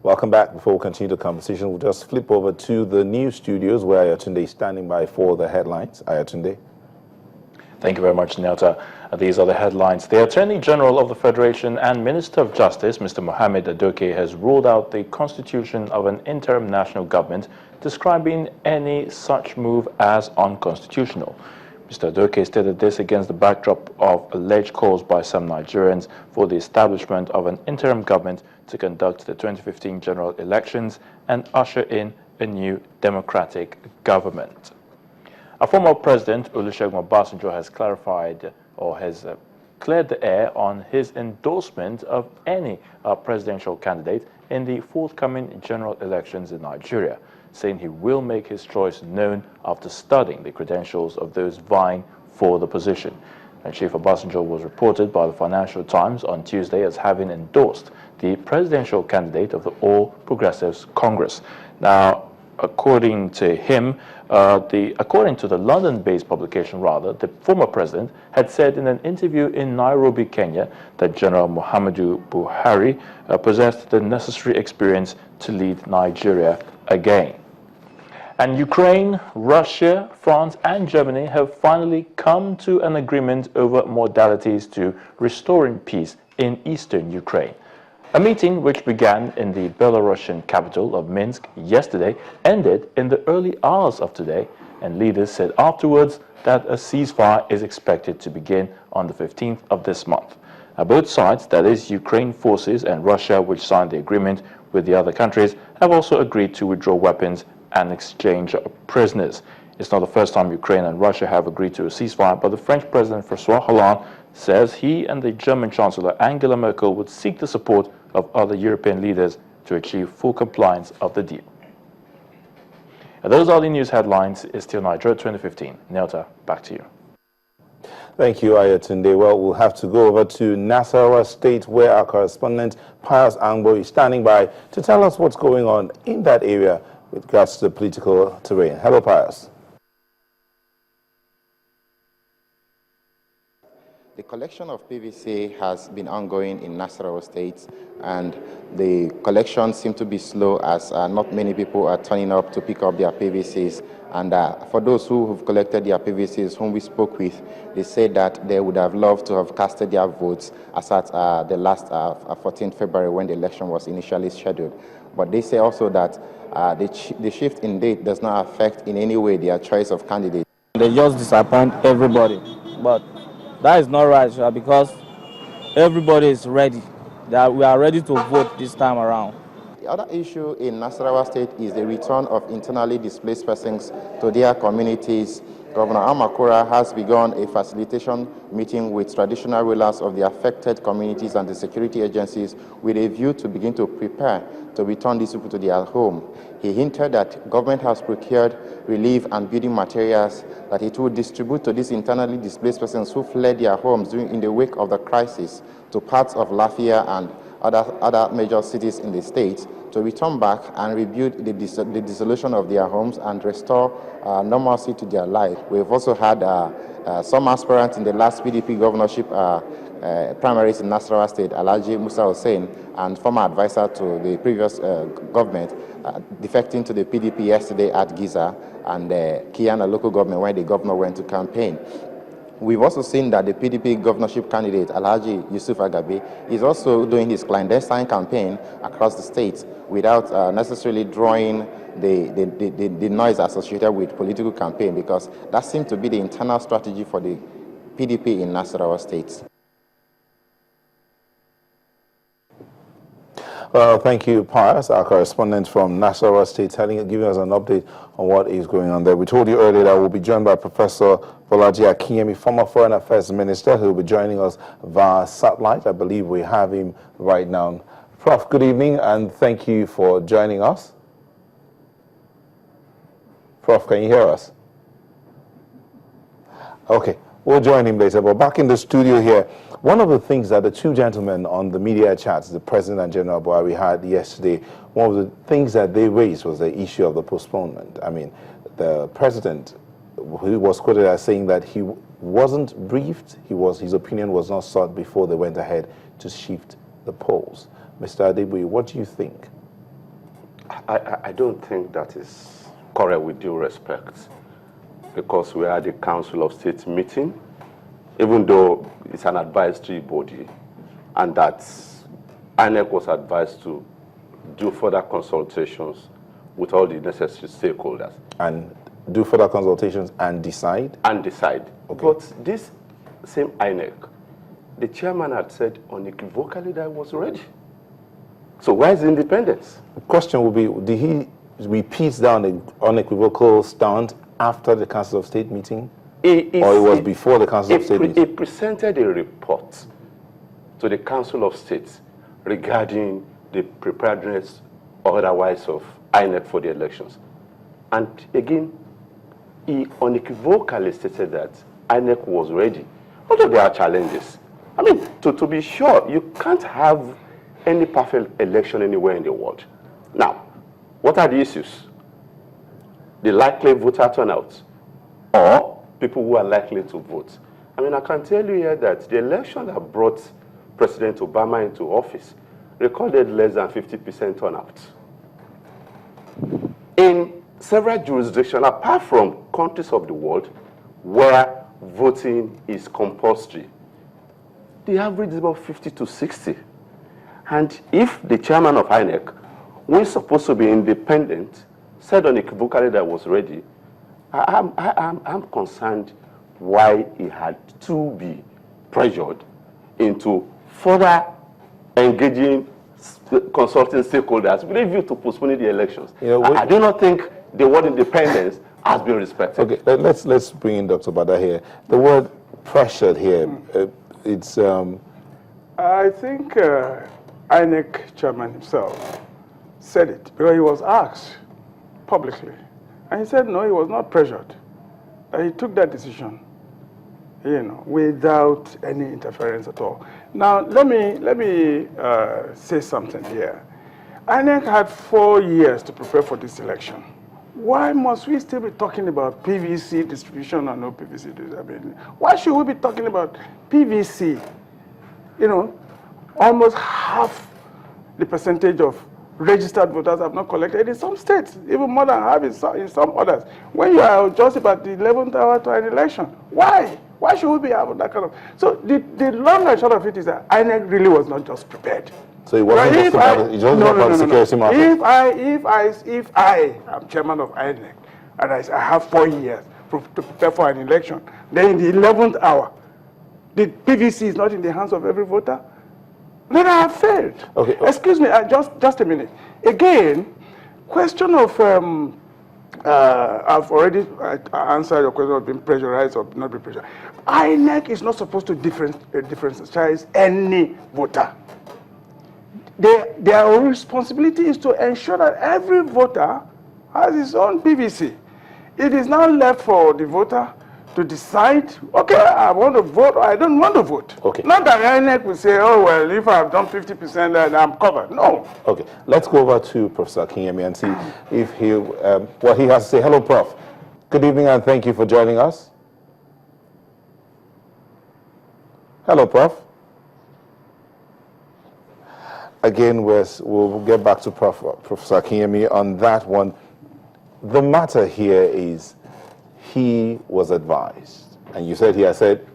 Welcome back. Before we continue the conversation, we'll just flip over to the news studios where Ayatunde is standing by for the headlines. Ayatunde. Thank you very much, Nelta. These are the headlines. The Attorney General of the Federation and Minister of Justice, Mr. Mohammed Adoke, has ruled out the constitution of an interim national government, describing any such move as unconstitutional. Mr. Adoke stated this against the backdrop of alleged calls by some Nigerians for the establishment of an interim government to conduct the 2015 general elections and usher in a new democratic government. Our former president, Olusegun Obasanjo, has clarified or has cleared the air on his endorsement of any presidential candidate in the forthcoming general elections in Nigeria, saying he will make his choice known after studying the credentials of those vying for the position. And Chief Obasanjo was reported by the Financial Times on Tuesday as having endorsed the presidential candidate of the All Progressives Congress. Now, according to him, according to the London-based publication, the former president had said in an interview in Nairobi, Kenya, that General Muhammadu Buhari possessed the necessary experience to lead Nigeria again. And Ukraine, Russia, France, and Germany have finally come to an agreement over modalities to restoring peace in eastern Ukraine. A meeting which began in the Belarusian capital of Minsk yesterday ended in the early hours of today, and leaders said afterwards that a ceasefire is expected to begin on the 15th of this month. Both sides, that is Ukraine forces and Russia, which signed the agreement with the other countries, have also agreed to withdraw weapons and exchange prisoners. It's not the first time Ukraine and Russia have agreed to a ceasefire, but the French President François Hollande says he and the German Chancellor Angela Merkel would seek the support of other European leaders to achieve full compliance of the deal. And those are the news headlines. It's still Nigeria 2015. Nelta, back to you. Thank you, Ayatunde. Well, we'll have to go over to Nasarawa State, where our correspondent Pius Angbo is standing by to tell us what's going on in that area with regards to the political terrain. Hello, Pius. The collection of PVC has been ongoing in Nasarawa State, and the collection seems to be slow as not many people are turning up to pick up their PVCs. And for those who have collected their PVCs, whom we spoke with, they said that they would have loved to have casted their votes as at the last 14th February when the election was initially scheduled. But they say also that the shift in date does not affect in any way their choice of candidate. They just disappoint everybody, but that is not right, sir, because everybody is ready. That we are ready to vote this time around. The other issue in Nasarawa State is the return of internally displaced persons to their communities. Governor Amakura has begun a facilitation meeting with traditional rulers of the affected communities and the security agencies with a view to begin to prepare to return these people to their home. He hinted that government has procured relief and building materials that it will distribute to these internally displaced persons who fled their homes in the wake of the crisis to parts of Lafia and other major cities in the state to return back and rebuild the dissolution of their homes and restore normalcy to their life. We've also had some aspirants in the last PDP governorship primaries in Nasarawa State, Alhaji Musa Hussein, and former advisor to the previous government, defecting to the PDP yesterday at Giza and Kiana local government where the governor went to campaign. We've also seen that the PDP governorship candidate, Alhaji Yusuf Agabe, is also doing his clandestine campaign across the state without necessarily drawing the noise associated with political campaign, because that seems to be the internal strategy for the PDP in Nasarawa State. Well, thank you, Pius, our correspondent from Nasarawa State, giving us an update on what is going on there. We told you earlier that we'll be joined by Professor Bolaji Akinyemi, former Foreign Affairs Minister, who will be joining us via satellite. I believe we have him right now. Prof, good evening, and thank you for joining us. Prof, can you hear us? Okay, we'll join him later. But back in the studio here, one of the things that the two gentlemen on the media chats, the President and General Buhari, had yesterday, one of the things that they raised was the issue of the postponement. I mean, the President, who was quoted as saying that he wasn't briefed, his opinion was not sought before they went ahead to shift the polls. Mr. Adeboye, what do you think? I don't think that is correct with due respect, because we had a Council of State meeting, even though it's an advisory body, and that INEC was advised to do further consultations with all the necessary stakeholders. And do further consultations and decide? And decide. Okay. But this same INEC, the chairman had said unequivocally that it was ready. So where is the independence? The question will be, did he repeat down the unequivocal stand after the Council of State meeting? Or it was before the Council of State meeting? He presented a report to the Council of State regarding the preparedness or otherwise of INEC for the elections. And again, he unequivocally stated that INEC was ready. Although there are challenges. I mean, to be sure, you can't have any perfect election anywhere in the world. Now, what are the issues? The likely voter turnout, or people who are likely to vote. I mean, I can tell you here that the election that brought President Obama into office recorded less than 50% turnout. In several jurisdictions, apart from countries of the world where voting is compulsory, the average is about 50 to 60. And if the chairman of INEC, who is supposed to be independent, said unequivocally that was ready, I'm concerned why he had to be pressured into further engaging consulting stakeholders with a view to postponing the elections. You know, I do not think the word independence has been respected. Okay, let's bring in Dr. Bada here. The word pressured here, it's... I think INEC chairman himself said it because he was asked publicly. And he said no, he was not pressured. He took that decision, you know, without any interference at all. Now, let me say something here. INEC had 4 years to prepare for this election. Why must we still be talking about PVC distribution or no PVC distribution? Why should we be talking about PVC? You know, almost half the percentage of registered voters have not collected in some states, even more than half in some others. When you are just about the 11th hour to an election, why? Why should we be having that kind of... So the long and short of it is that INEC really was not just prepared. So it wasn't just about the security market? If I am chairman of INEC and I have 4 years to prepare for an election, then in the 11th hour, the PVC is not in the hands of every voter, then I have failed. Okay. Excuse me, just a minute. Again, question of, I've already answered your question of being pressurized or not being pressurized. INEC is not supposed to differentiate any voter. Their responsibility is to ensure that every voter has his own PVC. It is now left for the voter to decide, okay, I want to vote or I don't want to vote. Okay. Not that INEC will say, oh, well, if I've done 50%, then I'm covered. No. Okay, let's go over to Professor Akinyemi and see if he, what he has to say. Hello, Prof. Good evening and thank you for joining us. Hello, Prof. Again, we'll get back to Professor Akinyemi on that one. The matter here is he was advised, and you said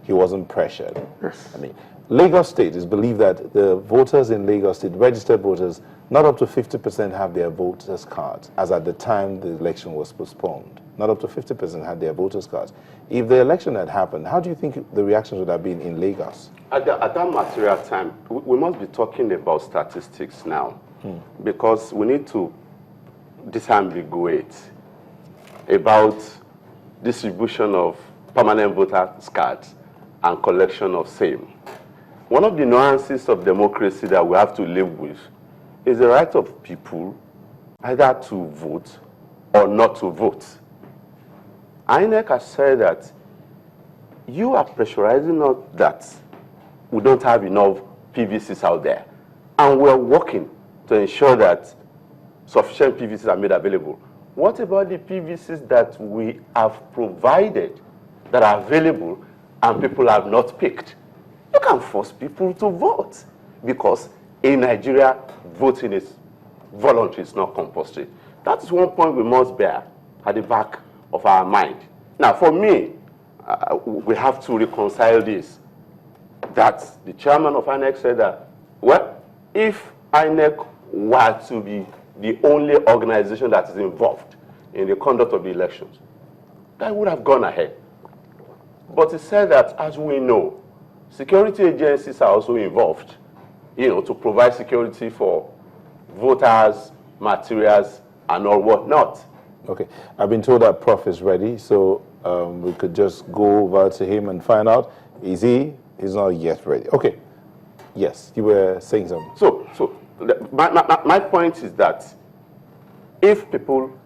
he wasn't pressured. Yes. I mean, Lagos State is believed that the voters in Lagos State, registered voters, not up to 50% have their voters' cards, as at the time the election was postponed. Not up to 50% had their voters' cards. If the election had happened, how do you think the reactions would have been in Lagos? At that material time, we must be talking about statistics now, because we need to disambiguate about distribution of permanent voters' cards and collection of same. One of the nuances of democracy that we have to live with is the right of people either to vote or not to vote. INEC has said that you are pressurizing us that we don't have enough PVCs out there, and we're working to ensure that sufficient PVCs are made available. What about the PVCs that we have provided that are available and people have not picked? You can force people to vote, because in Nigeria, voting is voluntary, it's not compulsory. That is one point we must bear at the back of our mind. Now, for me, we have to reconcile this. That the chairman of INEC said that, well, if INEC were to be the only organization that is involved in the conduct of the elections, that would have gone ahead. But he said that, as we know, security agencies are also involved, to provide security for voters, materials, and all whatnot. Okay, I've been told that Prof is ready, so we could just go over to him and find out. Is he? He's not yet ready. Okay. Yes, you were saying something. So my point is that if people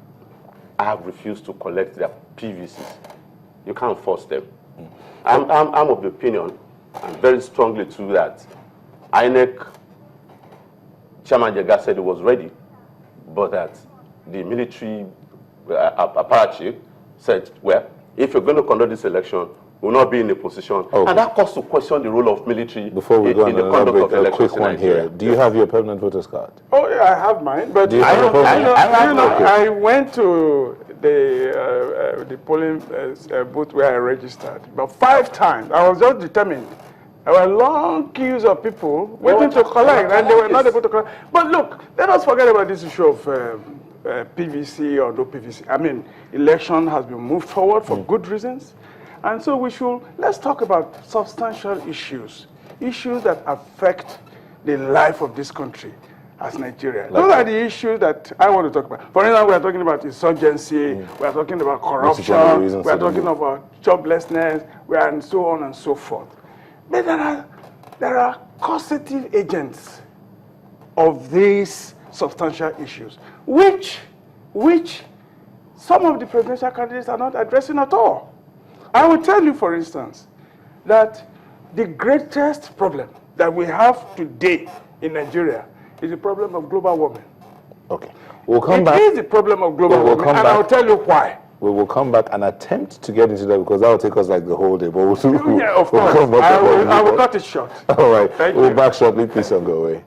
have refused to collect their PVCs, you can't force them. I'm of the opinion, and very strongly too, that INEC Chairman Jega said he was ready, but that the military apparatchik said, well, if you're going to conduct this election, we'll not be in a position. Okay. And that calls to question the role of military before we go in the conduct of elections. A quick one here. Do you have your permanent voter's card? Oh, yeah, I have mine. But I went to the polling booth where I registered about 5 times. I was just determined. There were long queues of people waiting to collect, and they were not able to collect. But look, let us forget about this issue of PVC or no PVC. I mean, election has been moved forward for good reasons. And so let's talk about substantial issues that affect the life of this country as Nigeria. Those are the issues that I want to talk about. For instance, we are talking about insurgency, we are talking about corruption, we are talking about joblessness, and so on and so forth. But there are causative agents of these substantial issues, which some of the presidential candidates are not addressing at all. I will tell you, for instance, that the greatest problem that we have today in Nigeria is the problem of global warming. Okay. We'll come back. It is the problem of global warming, and I'll tell you why. We will come back and attempt to get into that, because that will take us like the whole day. But yeah, of course. I will cut it short. All right. Thank we'll you. back shortly. Please don't go away.